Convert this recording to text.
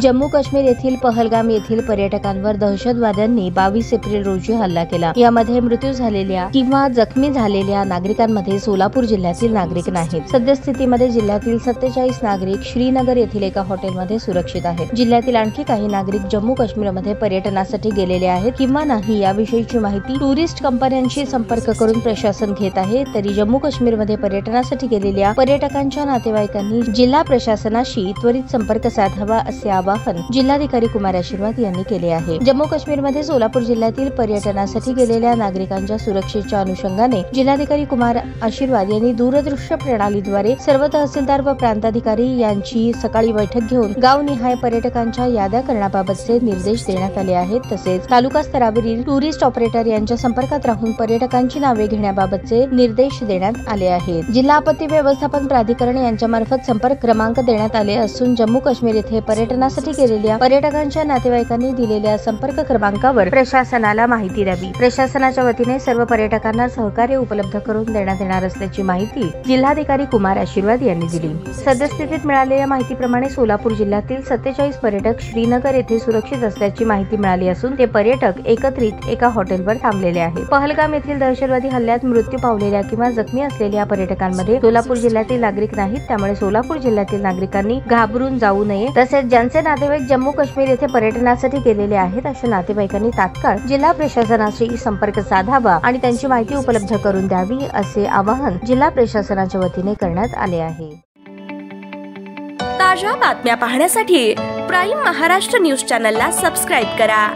जम्मू काश्मीर येथील पहलगाम येथील पर्यटकांवर दहशतवाद्यांनी 22 एप्रिल रोजी हल्ला केला। यामध्ये मृत्यू झालेल्या किंवा जखमी झालेल्या नागरिकांमध्ये सोलापूर जिल्ह्यातील नागरिक नाहीत। सद्यस्थितीमध्ये जिल्ह्यातील 47 नागरिक श्रीनगर येथील एका हॉटेलमध्ये सुरक्षित आहेत। जिल्ह्यातील आणखी काही नागरिक जम्मू काश्मीरमध्ये पर्यटनासाठी गेलेले आहेत किंवा नाही याविषयीची माहिती टुरिस्ट कंपन्यांशी संपर्क करून प्रशासन घेत आहे। तरी जम्मू काश्मीरमध्ये पर्यटनासाठी गेलेल्या पर्यटकांच्या नातेवाईकांनी जिल्हा प्रशासनाशी त्वरित संपर्क साधावा असे आवाहन जिल्हाधिकारी कुमार आशीर्वाद यांनी केले आहे। जम्मू काश्मीरमध्ये सोलापूर जिल्ह्यातील पर्यटनासाठी गेलेल्या नागरिकांच्या सुरक्षेच्या अनुषंगाने जिल्हाधिकारी कुमार आशीर्वाद यांनी दूरदृश्य प्रणालीद्वारे सर्व तहसीलदार व प्रांताधिकारी यांची सकाळी बैठक घेऊन गावनिहाय पर्यटकांच्या याद्या करण्याबाबतचे निर्देश देण्यात आले आहेत। तसेच तालुका स्तरावरील टुरिस्ट ऑपरेटर यांच्या संपर्कात राहून पर्यटकांची नावे घेण्याबाबतचे निर्देश देण्यात आले आहेत। जिल्हा आपत्ती व्यवस्थापन प्राधिकरण यांच्यामार्फत संपर्क क्रमांक देण्यात आले असून जम्मू काश्मीर येथे पर्यटनासाठी गेलेल्या पर्यटकांच्या नातेवाईकांनी दिलेल्या संपर्क क्रमांकावर प्रशासनाला माहिती द्यावी। प्रशासनाच्या वतीने सर्व पर्यटकांना सहकार्य उपलब्ध करून देण्यात येणार असल्याची माहिती जिल्हाधिकारी कुमार आशीर्वाद यांनी दिली। सद्यस्थितीत मिळालेल्या माहितीप्रमाणे सोलापूर जिल्ह्यातील 47 पर्यटक श्रीनगर येथे सुरक्षित असल्याची माहिती मिळाली असून ते पर्यटक एकत्रित एका हॉटेलवर थांबलेले आहेत। पहलगाम येथील दहशतवादी हल्ल्यात मृत्यू पावलेल्या किंवा जखमी असलेल्या पर्यटकांमध्ये सोलापूर जिल्ह्यातील नागरिक नाहीत। त्यामुळे सोलापूर जिल्ह्यातील नागरिकांनी घाबरून जाऊ नये। तसेच ज्यांचे नातेवाईक जम्मू काश्मीर येथे पर्यटनासाठी गेलेले आहेत अशा नातेवाईकांनी तात्काळ जिल्हा प्रशासनाशी संपर्क साधावा आणि त्यांची माहिती उपलब्ध करून द्यावी असे आवाहन जिल्हा प्रशासनाच्या वतीने करण्यात आले आहे। ताज्या बातम्या पाहण्यासाठी प्राईम महाराष्ट्र न्यूज चॅनलला सबस्क्राईब करा।